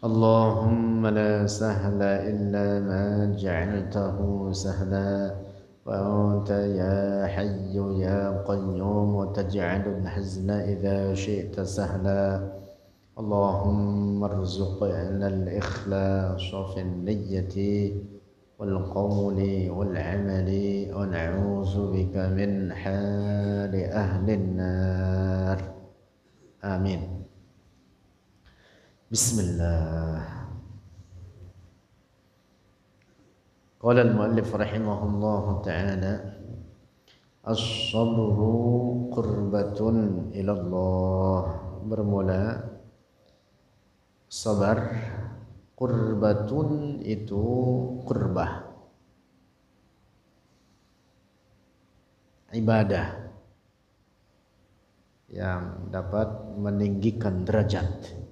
اللهم لا سهل إلا ما جعلته سهلا وأنت يا حي يا قيوم تجعل الحزن إذا شئت سهلا اللهم ارزقنا الإخلاص في النية والقول والعمل ونعوذ بك من حال أهل النار آمين. Bismillah. Qala al-muallif rahimahullah ta'ala as-sabru qurbatun ilallah. Bermula sabar, qurbatun itu qurbah, ibadah yang dapat meninggikan derajat.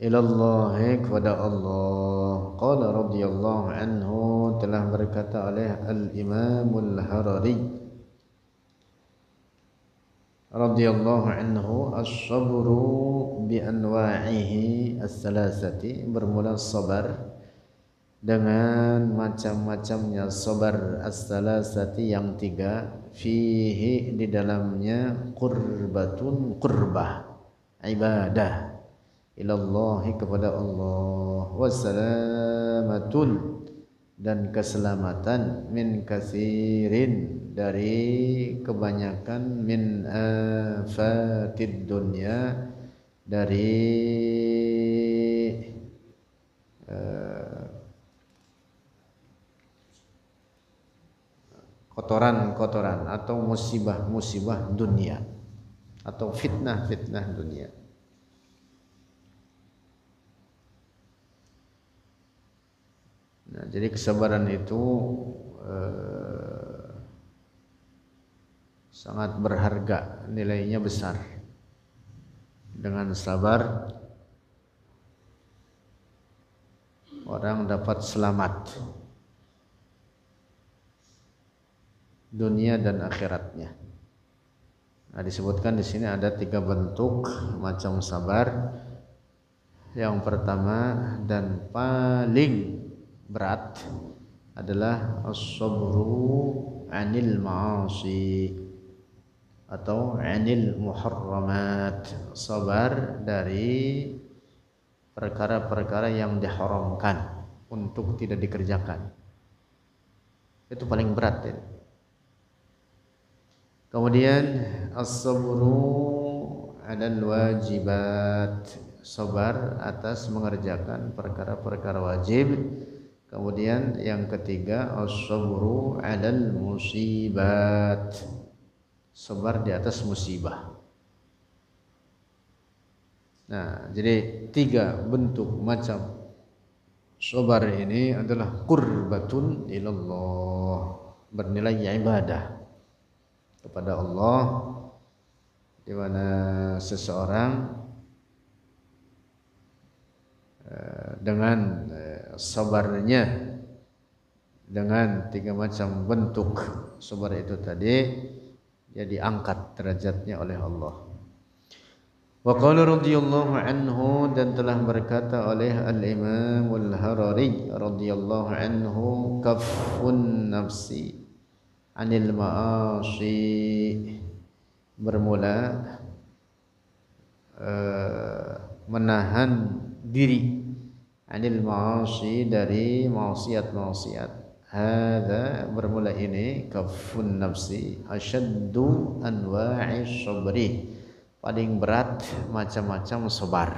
Ilallahi kepada Allah. Qala radhiyallahu anhu, telah berkata oleh Al-Imamul Harari radhiyallahu anhu, as-sabru bi anwa'ihi as-salasati. Bermula sabar dengan macam-macamnya sabar as-salasati yang tiga. Fihi di dalamnya qurbatun qurbah, ibadah ilallahi kepada Allah, wassalamatun dan keselamatan, min katsirin dari kebanyakan, min afatid dunya dari kotoran-kotoran atau musibah-musibah dunia atau fitnah-fitnah dunia. Nah, jadi kesabaran itu sangat berharga, nilainya besar. Dengan sabar orang dapat selamat dunia dan akhiratnya. Nah, disebutkan di sini ada 3 bentuk macam sabar. Yang pertama dan paling berat adalah as-sabru 'anil ma'asi atau 'anil muharramat, sabar dari perkara-perkara yang diharamkan untuk tidak dikerjakan. Itu paling berat ini. Kemudian as-sabru 'alal wajibat, sabar atas mengerjakan perkara-perkara wajib. Kemudian yang ketiga as-sabru 'alal musibat, sabar di atas musibah. Nah, jadi 3 bentuk macam sabar ini adalah qurbatun ilallah, bernilai ibadah kepada Allah, di mana seseorang dengan sabarnya, dengan 3 macam bentuk sabar itu tadi, dia diangkat derajatnya oleh Allah. Wa qala radhiyallahu anhu, dan telah berkata oleh Al-Imamul Harari radhiyallahu anhu, kaffun nafsi 'anil ma'asi. Bermula menahan diri, 'anil ma'asi dari maksiat-maksiat. Hadza, bermula ini, kaffun nafsi asyaddu anwa'i sabri, paling berat macam-macam sabar.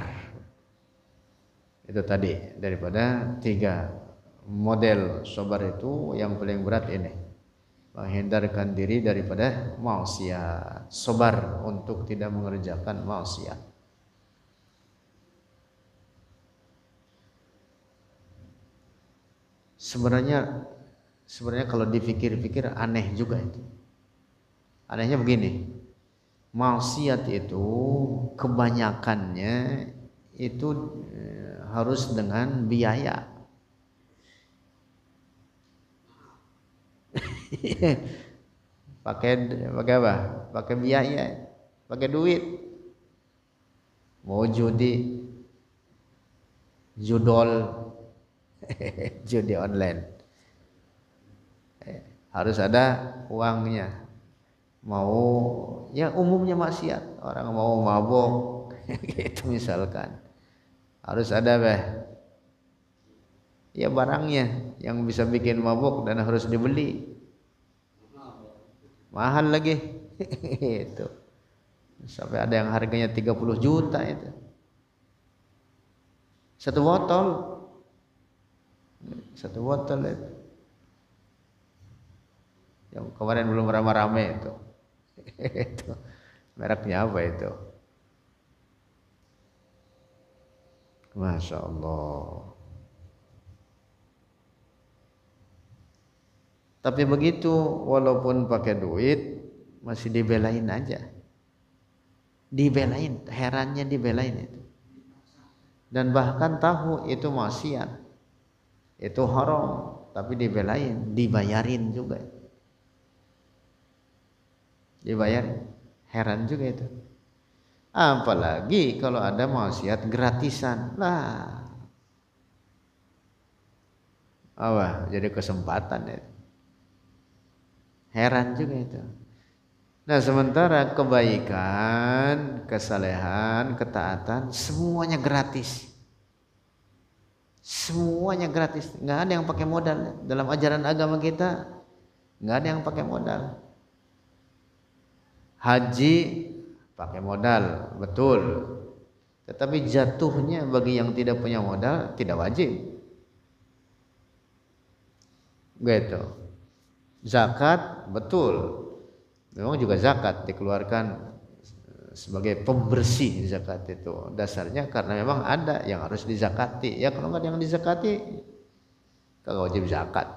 Itu tadi daripada 3 model sabar itu yang paling berat ini, menghindarkan diri daripada maksiat, sabar untuk tidak mengerjakan maksiat. Sebenarnya kalau dipikir-pikir aneh juga itu. Anehnya begini, maksiat itu kebanyakannya itu harus dengan biaya. pakai apa? Pakai biaya, pakai duit. Mau judi, judol, judi online. Harus ada uangnya. Mau ya umumnya maksiat, orang mau mabok gitu misalkan. Harus ada ya barangnya yang bisa bikin mabok dan harus dibeli. Mahal lagi. Itu. Sampai ada yang harganya 30 juta itu. Satu botol itu. Yang kemarin belum ramai-ramai itu. Itu. Mereknya apa itu? Masya Allah. Tapi begitu, walaupun pakai duit masih dibelain aja. Dibelain, herannya dibelain itu. Dan bahkan tahu itu maksiat, itu haram, tapi dibelain, dibayarin juga. Dibayarin, heran juga itu. Apalagi kalau ada maksiat gratisan, lah, apa? Jadi kesempatan itu. Heran juga itu. Nah, sementara kebaikan, kesalehan, ketaatan semuanya gratis. Semuanya gratis. Nggak ada yang pakai modal. Dalam ajaran agama kita nggak ada yang pakai modal. Haji pakai modal, betul. Tetapi jatuhnya bagi yang tidak punya modal tidak wajib. Gitu. Zakat betul, memang juga zakat dikeluarkan sebagai pembersih. Zakat itu dasarnya karena memang ada yang harus dizakati. Ya kalau nggak ada yang dizakati kagak wajib zakat.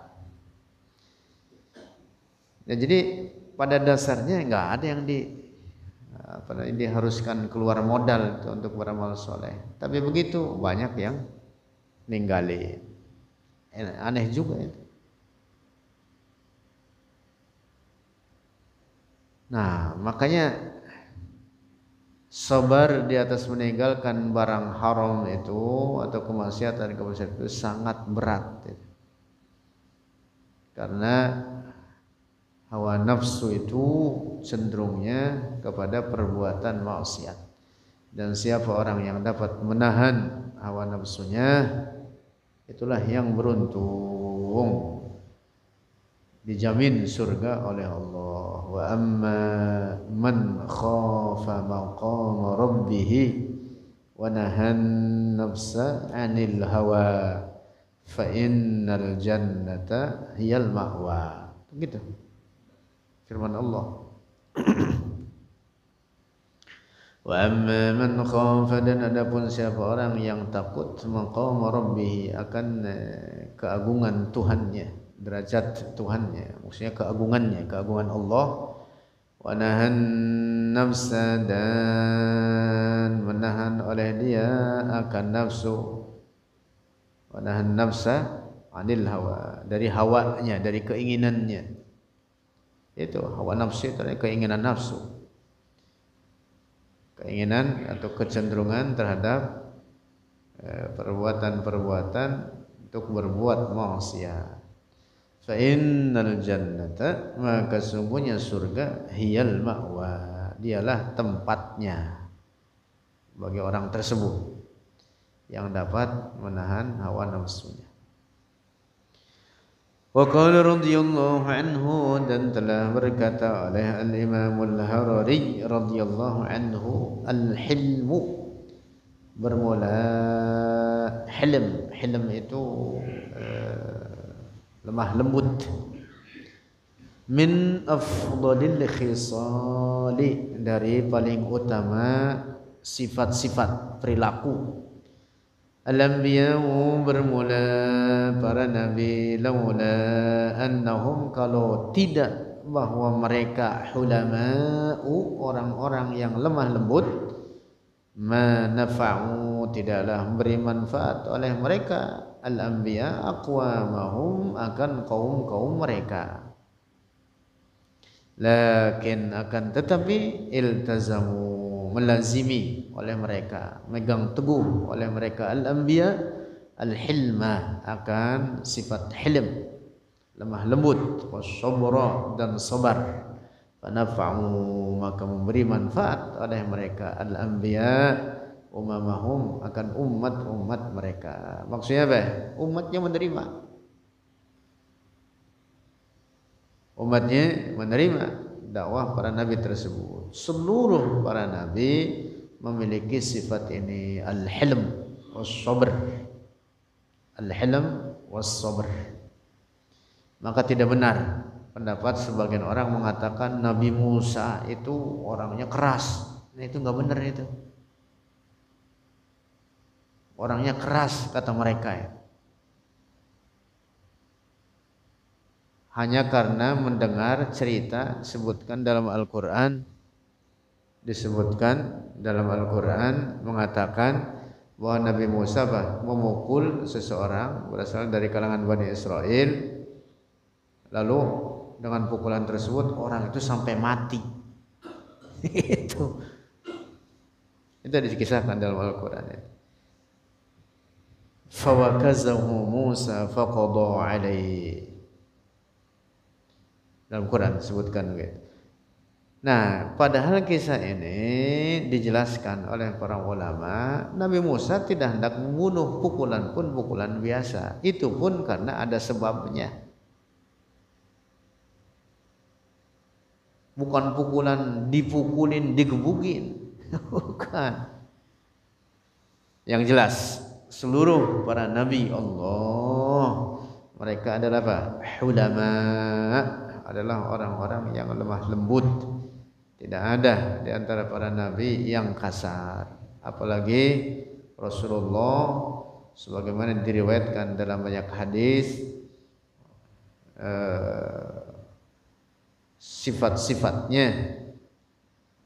Ya, jadi pada dasarnya nggak ada yang diharuskan keluar modal itu untuk beramal soleh. Tapi begitu banyak yang ninggalin. Aneh juga itu. Nah, makanya sabar di atas meninggalkan barang haram itu atau kemaksiatan itu sangat berat. Karena hawa nafsu itu cenderungnya kepada perbuatan maksiat. Dan siapa orang yang dapat menahan hawa nafsunya, itulah yang beruntung, dijamin surga oleh Allah. Wa amma man khafa maqama rabbih wa nahan nafsa 'anil hawa fa innal jannata hiyal ma'wa. Begitu firman Allah. Wa amma man khafa, dan adapun siapa orang yang takut maqama rabbih, akan keagungan Tuhannya, derajat Tuhannya, maksudnya keagungannya, keagungan Allah. Wa nahan nafsa, dan menahan oleh dia akan nafsu. Wa nahan nafsa 'anil hawa, dari hawanya, dari keinginannya. Itu hawa nafsu itu adalah keinginan nafsu, keinginan atau kecenderungan terhadap perbuatan-perbuatan untuk berbuat maksiat. Fa innal jannata, maka sungguhnya surga, hiyal ma'wa, dialah tempatnya bagi orang tersebut yang dapat menahan hawa nafsunya. Wa qala radhiyallahu anhu, dan telah berkata oleh al-Imam al-Harari radhiyallahu anhu, al-hilmu, bermula hilm. Hilm itu lemah lembut. Min afdalil khisali, dari paling utama sifat-sifat perilaku. Al-anbiya'u, bermula para nabi, laula annahum, kalau tidak bahwa mereka, hulama'u, orang-orang yang lemah lembut, ma nafa'u, tidaklah beri manfaat oleh mereka, al-anbiya, aqwamahum, akan kaum-kaum mereka. Lakin, akan tetapi, iltazamu, melazimi oleh mereka, megang teguh oleh mereka, al-anbiya, al-hilma, akan sifat hilm, lemah lembut, was-sabra, dan sabar. Fanafa'u, maka memberi manfaat oleh mereka al-anbiya umamahum, akan umat-umat mereka. Maksudnya apa? Umatnya menerima. Umatnya menerima dakwah para nabi tersebut. Seluruh para nabi memiliki sifat ini, al-hilm was-sabr. Al-hilm was-sabr. Maka tidak benar pendapat sebagian orang mengatakan Nabi Musa itu orangnya keras. Nah, itu enggak benar itu. Orangnya keras kata mereka ya. Hanya karena mendengar cerita disebutkan dalam Al-Quran mengatakan bahwa Nabi Musa memukul seseorang berasal dari kalangan Bani Israel, lalu dengan pukulan tersebut orang itu sampai mati. itu dikisahkan dalam Al-Quran ya. Fawakazahu Musa faqada alaihi, dalam Quran disebutkan begitu. Nah, padahal kisah ini dijelaskan oleh para ulama, Nabi Musa tidak hendak membunuh, pukulan pun pukulan biasa. Itu pun karena ada sebabnya. Bukan pukulan dipukulin, digebukin. Bukan. Yang jelas, seluruh para nabi Allah, mereka adalah apa? Ulama, adalah orang-orang yang lemah lembut. Tidak ada di antara para nabi yang kasar. Apalagi Rasulullah, sebagaimana diriwayatkan dalam banyak hadis, sifat-sifatnya,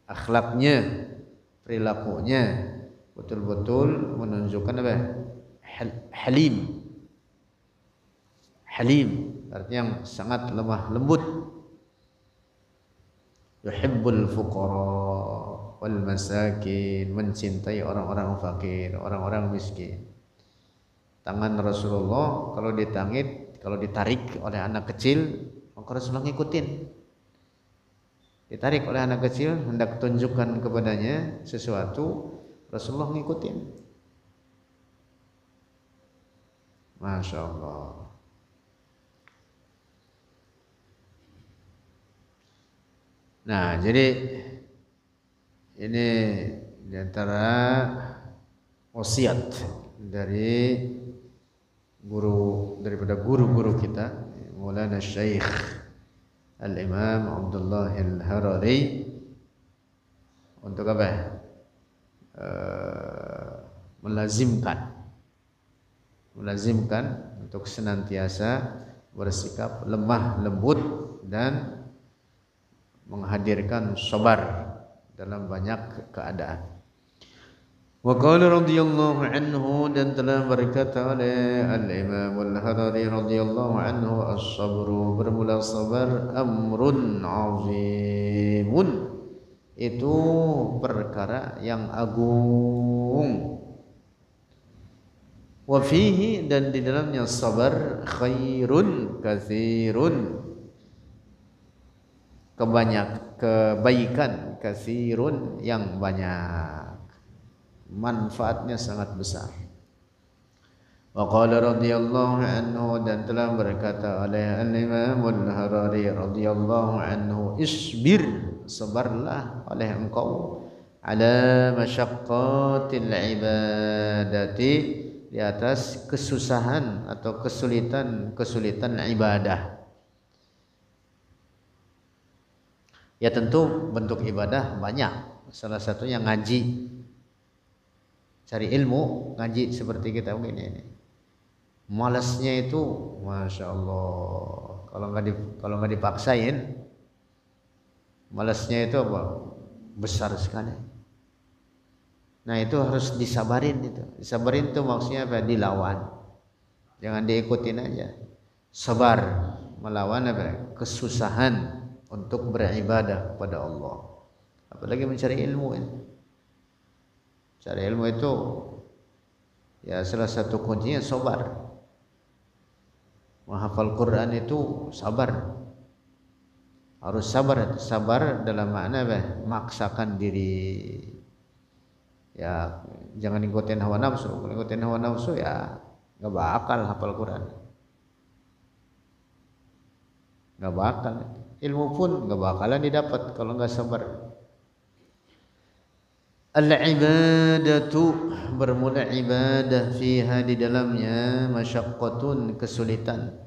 akhlaknya, perilakunya betul-betul menunjukkan apa? Halim. Halim artinya yang sangat lemah lembut. Yuhibbul fuqara wal masakin, mencintai orang-orang fakir, orang-orang miskin. Tangan Rasulullah kalau ditarik oleh anak kecil, maka Rasulullah ngikutin. Ditarik oleh anak kecil, hendak tunjukkan kepadanya sesuatu, Rasulullah ngikutin. Masya Allah. Nah, jadi ini diantara wasiat daripada guru kita, Maulana Syekh Al-Imam Abdullah Al-Harari, untuk apa? Melazimkan untuk senantiasa bersikap lemah lembut dan menghadirkan sabar dalam banyak keadaan. Wa qala radhiyallahu anhu, dan telah berkata oleh Al-Imam Al-Harari radhiyallahu anhu, as-sabru, bermula sabar, amrun azimun, itu perkara yang agung. Wa fihi, dan di dalamnya sabar, khairun katsirun, kebaikan, katsirun, yang banyak, manfaatnya sangat besar. Wa qala radhiyallahu anhu, dan telah berkata oleh Al-Imam Al-Harari radhiyallahu anhu, isbir, sabarlah oleh engkau, ala masyaqqatil ibadati, di atas kesusahan atau kesulitan ibadah. Ya tentu bentuk ibadah banyak. Salah satunya ngaji, cari ilmu, ngaji seperti kita begini ini. Malasnya itu, masya Allah. Kalau nggak dipaksain, malasnya itu apa? Besar sekali. Nah itu harus disabarin itu. Disabarin itu maksudnya apa? Dilawan. Jangan diikutin aja. Sabar melawan apa? Kesusahan untuk beribadah kepada Allah. Apalagi mencari ilmu ini. Cari ilmu itu Ya salah satu kuncinya sabar. Menghafal Quran itu sabar. Harus sabar, sabar dalam makna apa? Maksakan diri. Ya jangan ikutin hawa nafsu. Kalau ikutin hawa nafsu ya nggak bakal hafal Quran. Nggak bakal. Ilmu pun nggak bakalan didapat kalau nggak sabar. Al-ibadatu, bermula ibadah, fiha di dalamnya masyaqqatun, kesulitan,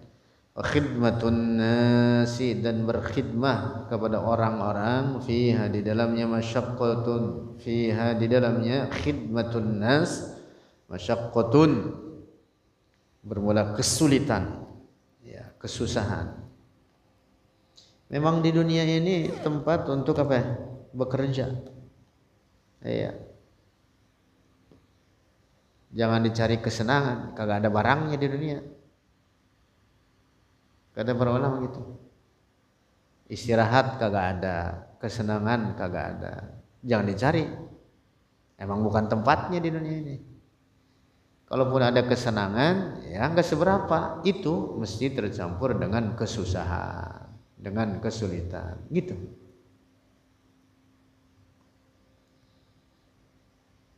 wa khidmatun nasi, dan berkhidmah kepada orang-orang, fiha di dalamnya masyaqqatun, fiha di dalamnya khidmatun nas, masyaqqatun, bermula kesulitan, ya kesusahan. Memang di dunia ini tempat untuk apa? Bekerja. Iya. Jangan dicari kesenangan, kagak ada barangnya di dunia. Kata para ulama gitu. Istirahat kagak ada, kesenangan kagak ada. Jangan dicari. Emang bukan tempatnya di dunia ini. Kalaupun ada kesenangan, ya enggak seberapa. Itu mesti tercampur dengan kesusahan, dengan kesulitan, gitu.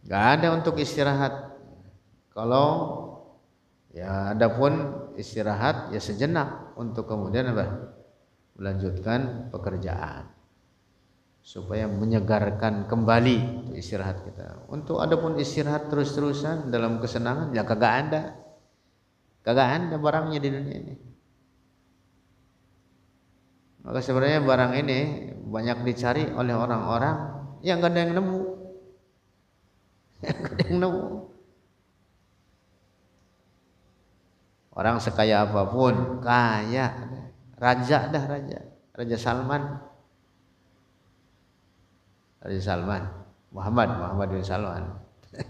Gak ada untuk istirahat. Kalau ya adapun istirahat ya sejenak untuk kemudian apa? Melanjutkan pekerjaan supaya menyegarkan kembali istirahat kita. Untuk adapun istirahat terus-terusan dalam kesenangan ya kagak ada. Kagak ada barangnya di dunia ini. Maka sebenarnya barang ini banyak dicari oleh orang-orang yang gak ada yang nemu. Yang nemu. Orang sekaya apapun, kaya, raja dah Raja Salman, Muhammad bin Salman.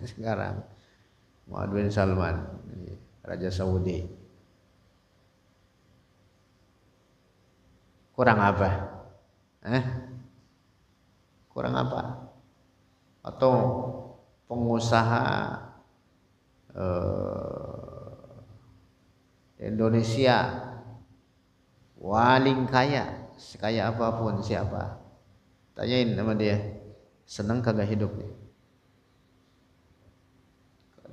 Sekarang Muhammad bin Salman, Raja Saudi. Kurang apa? Kurang apa? Atau pengusaha Indonesia paling kaya, sekaya apapun siapa? Tanyain sama dia, seneng kagak hidup nih?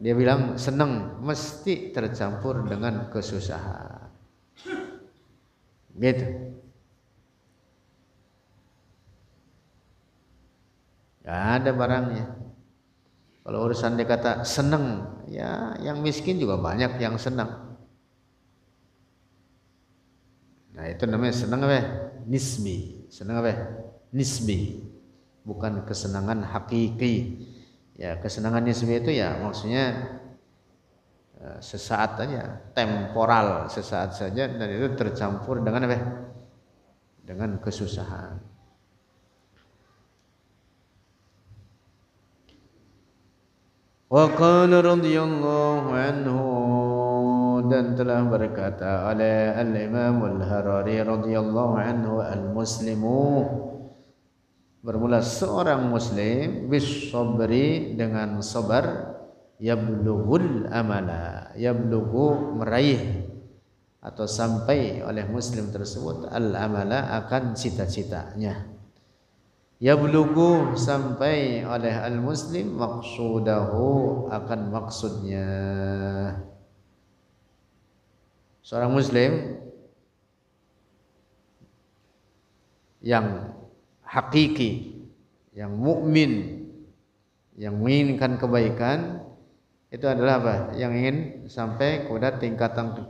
Dia bilang seneng, mesti tercampur dengan kesusahan. Gitu. Gak ada barangnya. Kalau urusan dia kata seneng, ya yang miskin juga banyak yang senang. Nah itu namanya senang apa? Nisbi. Senang apa? Nisbi. Bukan kesenangan hakiki. Ya kesenangan nisbi itu ya maksudnya sesaat aja, temporal, sesaat saja, dan itu tercampur dengan apa? Dengan kesusahan. Wa qala radhiyallahu anhu, dan telah berkata oleh Al-Imam Al-Harari radhiyallahu anhu, al-muslimu, bermula seorang muslim, bis sabri, dengan sabar, yablughul amala, yablughu, meraih atau sampai oleh muslim tersebut al-amala, akan cita-citanya. Yablughu, sampai oleh al-muslim, maqsudahu, akan maksudnya. Seorang muslim yang hakiki, yang mukmin, yang menginginkan kebaikan, itu adalah apa? Yang ingin sampai kepada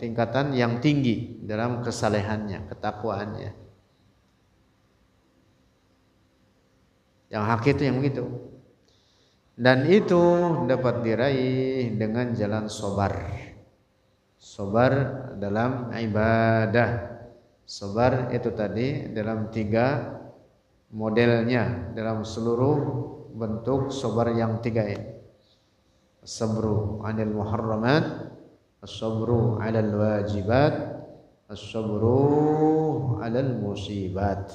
tingkatan yang tinggi dalam kesalehannya, ketakwaannya. Yang hakiki itu yang begitu. Dan itu dapat diraih dengan jalan sabar. Sabar dalam ibadah. Sabar itu tadi dalam 3 modelnya, dalam seluruh bentuk sabar yang 3 ini. As-sabru 'anil muharramat, as-sabru 'alal wajibat, as-sabru 'alal musibat.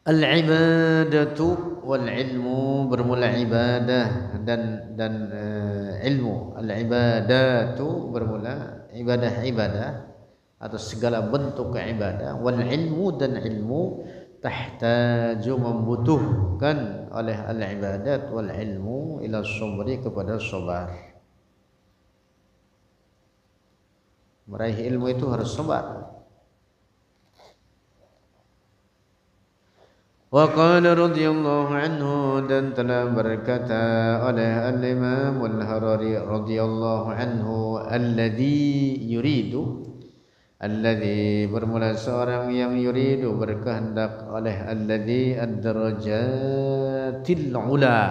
Al-ibadatu, wal ilmu bermula ibadah dan ilmu. Al ibadatu bermula ibadah atau segala bentuk ibadah. Wal ilmu dan ilmu tahtaju membutuhkan oleh al ibadat wal ilmu ila sabri kepada sabar. Meraih ilmu itu harus sabar. Wa qala radhiyallahu anhu, dan telah berkata oleh al-Imam al-Harari radhiyallahu anhu, alladhi bermula seorang yang yuridu berkehendak, oleh alladhi ad-darajatil ula,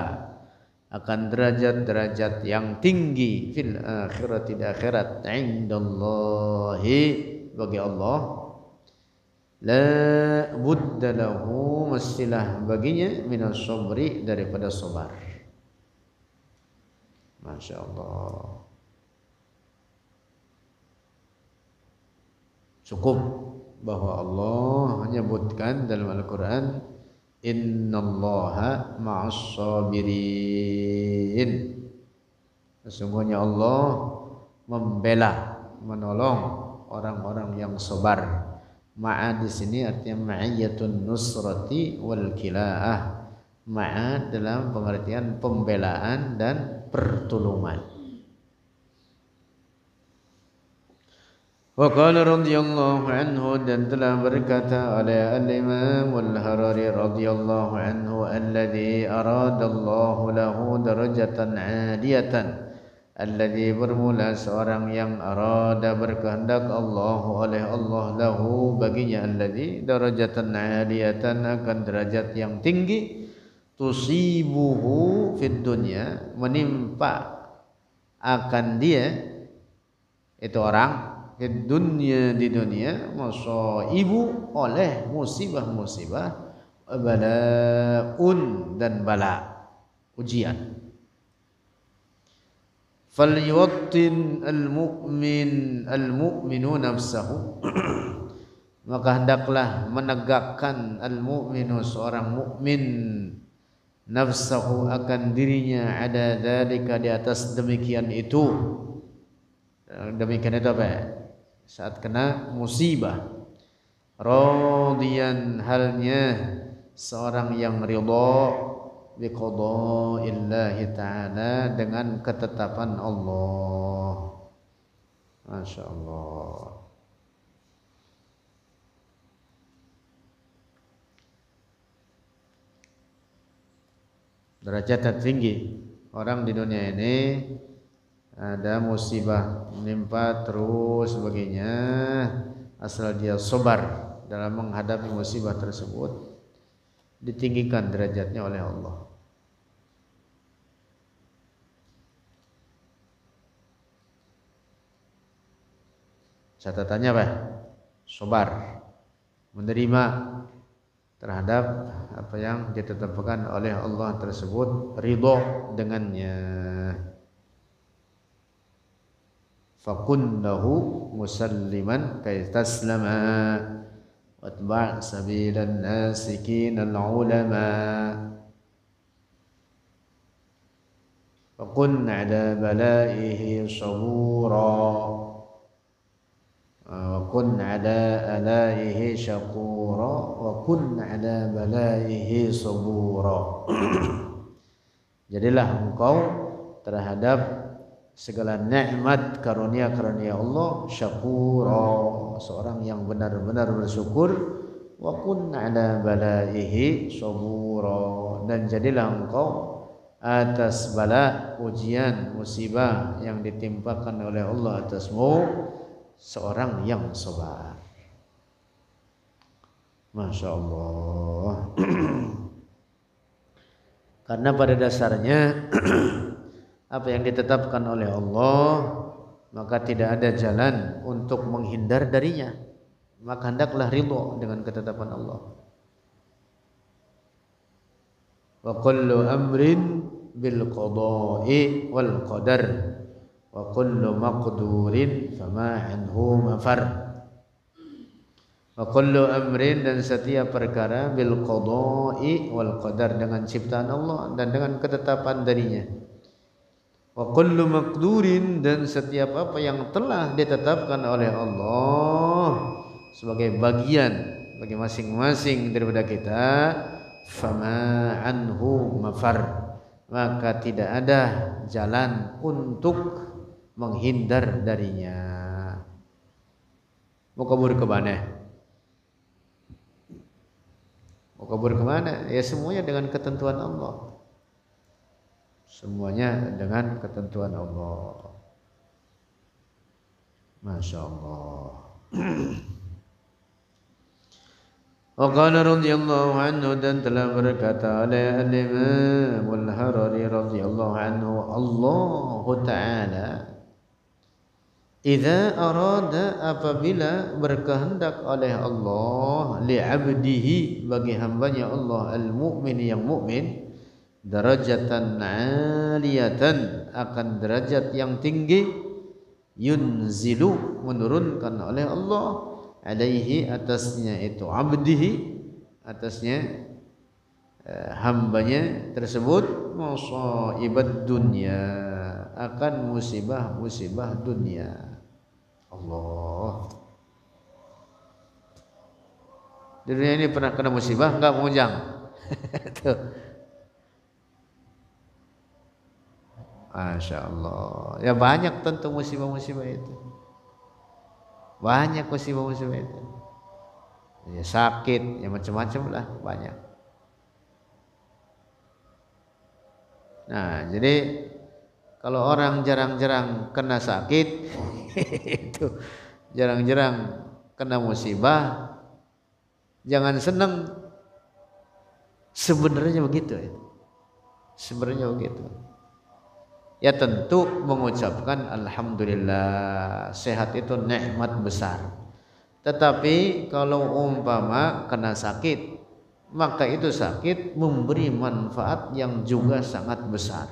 akan derajat-derajat yang tinggi, fil akhirati di akhirat, indallahi bagi Allah, la budda lahu mestilah baginya minas sabri daripada sabar. Masya Allah. Cukup bahwa Allah menyebutkan dalam Al-Quran, innallaha ma'as sabirin. Sesungguhnya Allah membela, menolong orang-orang yang sabar. Ma'a di sini artinya ma'iyyatun nusrati wal kilaah. Ma'a dalam pengertian pembelaan dan pertolongan. Wa qala radhiyallahu anhu, dan telah berkata oleh al-Imam al-Harari radhiyallahu anhu, alladhi aradallahu lahu darajatan 'aliyatan. Alladhi bermula seorang yang arada berkehendak Allah oleh Allah lahu baginya, alladhi darajatan 'aliyatan akan derajat yang tinggi, tusibuhu fid dunya menimpa akan dia itu orang fid dunya di dunia, masaibu oleh musibah-musibah, balaun dan bala ujian. Falyuwattin al-mu'minu nafsahu maka hendaklah menegakkan al-mu'minu seorang mukmin nafsahu akan dirinya, ada dzalika di atas demikian itu. Demikian itu apa? Saat kena musibah, radiyan halnya seorang yang ridha biqada'illahi ta'ala dengan ketetapan Allah. Masya Allah. Derajat tertinggi orang di dunia ini, ada musibah menimpa terus sebagainya, asal dia sabar dalam menghadapi musibah tersebut, ditinggikan derajatnya oleh Allah. Catatannya apa? Sabar, menerima terhadap apa yang ditetapkan oleh Allah tersebut, ridho dengannya. Fakun lahu musalliman kay taslama watba' sabilan nasikin al-ulama. Fakun ala balaihi sabura wa kun ala alaihi syakura wa kun ala balaihi sabura. Jadilah engkau terhadap segala nikmat karunia-karunia Allah syakura, seorang yang benar-benar bersyukur, wa kun ala balaihi sabura, dan jadilah engkau atas bala, ujian, musibah yang ditimpakan oleh Allah atasmu seorang yang sabar. Masya Allah. Karena pada dasarnya apa yang ditetapkan oleh Allah, maka tidak ada jalan untuk menghindar darinya. Maka hendaklah ridho dengan ketetapan Allah. Wa kullu amrin bil qada'i wal qadar wa kullu maqdurin fama anhu mafar. Wa kullu amrin, dan setiap perkara, bil qada'i wal qadar, dengan ciptaan Allah dan dengan ketetapan darinya. Wa kullu maqdurin, dan setiap apa yang telah ditetapkan oleh Allah sebagai bagian bagi masing-masing daripada kita, fama anhu mafar, maka tidak ada jalan untuk menghindar darinya. Mau kabur ke mana? Mau kabur ke mana? Ya semuanya dengan ketentuan Allah. Semuanya dengan ketentuan Allah. Masya Allah. Wa qala radhiyallahu anhu, dan telah berkata oleh Al-Imam Al-Harari radhiyallahu anhu, Allah Ta'ala idza arada, apabila berkehendak oleh Allah, li'abdihi, bagi hambanya Allah, al-mu'min, yang mukmin, darajatan 'aliyatan, akan derajat yang tinggi, yunzilu, menurunkan oleh Allah, alaihi, atasnya itu, abdihi, atasnya hambanya tersebut, musaibat dunya, akan musibah-musibah dunia. Allah. Di dunia ini pernah kena musibah enggak, Mujang? Tuh. Masya Allah. Ya banyak tentu musibah-musibah itu. Banyak musibah-musibah itu. Ya sakit, ya macam-macam lah, banyak. Nah, jadi kalau orang jarang-jarang kena sakit, itu jarang-jarang kena musibah, jangan senang. Sebenarnya begitu ya. Sebenarnya begitu. Ya tentu mengucapkan alhamdulillah, sehat itu nikmat besar. Tetapi kalau umpama kena sakit, maka itu sakit memberi manfaat yang juga sangat besar.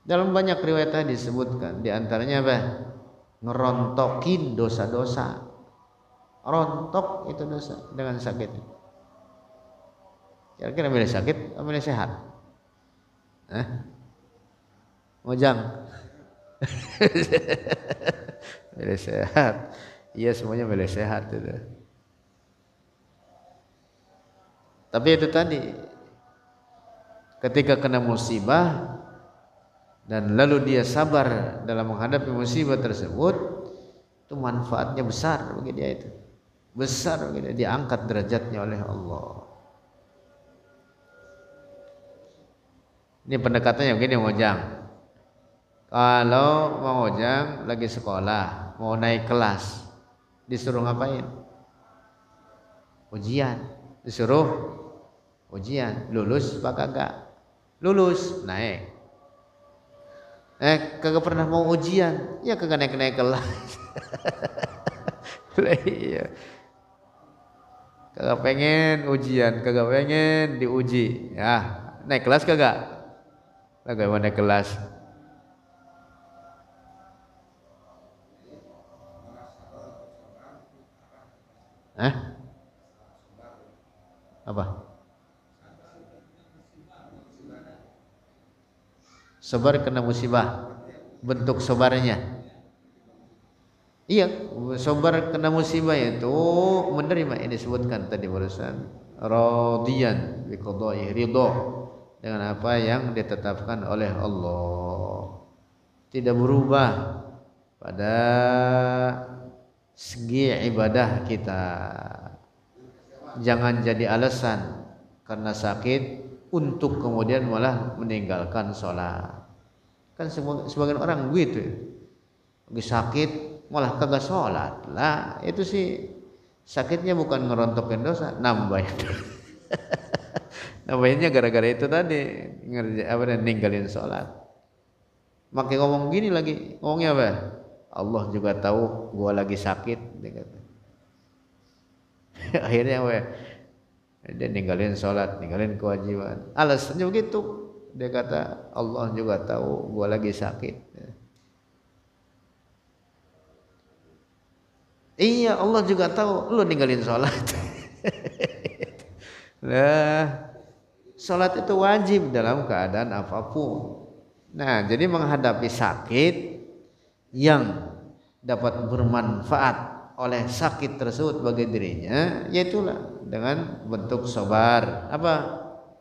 Dalam banyak riwayat tadi disebutkan, di antaranya apa? Ngerontokin dosa-dosa. Rontok itu dosa dengan sakit. Kira-kira milih sakit atau milih sehat? Mojang. Milih sehat. Iya, semuanya milih sehat itu. Tapi itu tadi, ketika kena musibah dan lalu dia sabar dalam menghadapi musibah tersebut, itu manfaatnya besar bagi dia itu. Besar bagi dia, diangkat derajatnya oleh Allah. Ini pendekatannya begini, Mojang. Kalau Mang Ojang lagi sekolah, mau naik kelas, disuruh ngapain? Ujian. Disuruh ujian, lulus apa kagak? Lulus, naik. Kagak pernah mau ujian, ya kagak naik-naik kelas. Iya. Kagak pengen ujian, kagak pengen diuji, ya naik kelas kagak? Kagak mau naik kelas. Apa? Sabar kena musibah, bentuk sabarnya. Iya, sabar kena musibah itu menerima, ini disebutkan tadi barusan, radiyan bi qada'i, ridha dengan apa yang ditetapkan oleh Allah, tidak berubah pada segi ibadah kita. Jangan jadi alasan karena sakit untuk kemudian malah meninggalkan sholat. Kan sebagian orang begitu, lagi sakit malah kagak sholat lah. Itu sih sakitnya bukan ngerontokin dosa, nambahin. Nambahinnya gara-gara itu tadi, ninggalin sholat. Makin ngomong gini lagi, ngomongnya apa? Allah juga tahu gua lagi sakit, dia kata. Akhirnya dia ninggalin sholat, ninggalin kewajiban. Alasannya begitu, dia kata Allah juga tahu gua lagi sakit. Iya, Allah juga tahu lu ninggalin sholat. Lah, sholat itu wajib dalam keadaan apapun. Nah, jadi menghadapi sakit yang dapat bermanfaat oleh sakit tersebut bagi dirinya, yaitulah dengan bentuk sabar. Apa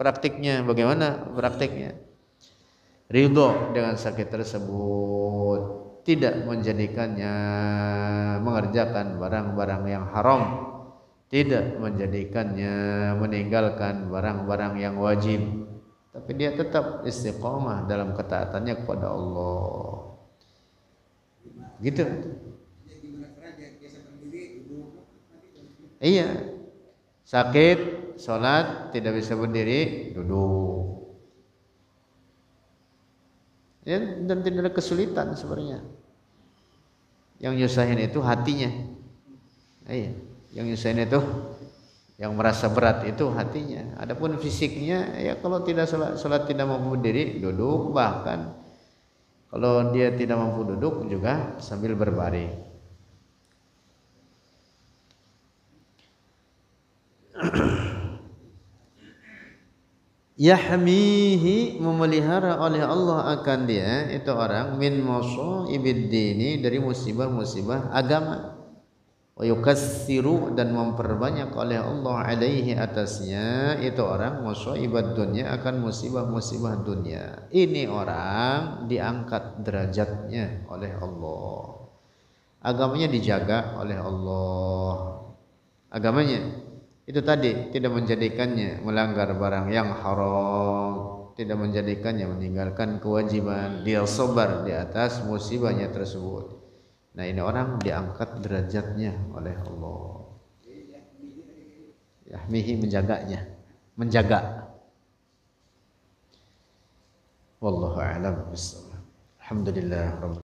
praktiknya? Bagaimana praktiknya? Ridho dengan sakit tersebut, tidak menjadikannya mengerjakan barang-barang yang haram, tidak menjadikannya meninggalkan barang-barang yang wajib, tapi dia tetap istiqomah dalam ketaatannya kepada Allah. Gitu. Iya. Sakit, sholat, tidak bisa berdiri, duduk. Ya, dan tidak ada kesulitan sebenarnya. Yang nyusahin itu hatinya. Iya. Yang nyusahin itu, yang merasa berat itu hatinya. Adapun fisiknya, ya kalau tidak sholat tidak mampu berdiri, duduk. Bahkan kalau dia tidak mampu duduk juga sambil berbaring. Yahmihi, memelihara oleh Allah akan dia itu orang min musibid dini, dari musibah-musibah agama. Wa yukassiru, dan memperbanyak oleh Allah alaihi atasnya itu orang musibad dunya, akan musibah-musibah dunia. Ini orang diangkat derajatnya oleh Allah. Agamanya dijaga oleh Allah. Agamanya itu tadi tidak menjadikannya melanggar barang yang haram, tidak menjadikannya meninggalkan kewajiban, dia sabar di atas musibahnya tersebut. Nah, ini orang diangkat derajatnya oleh Allah. Yahmihi, menjaganya, menjaga. Wallahu a'lam bishawab. Alhamdulillah.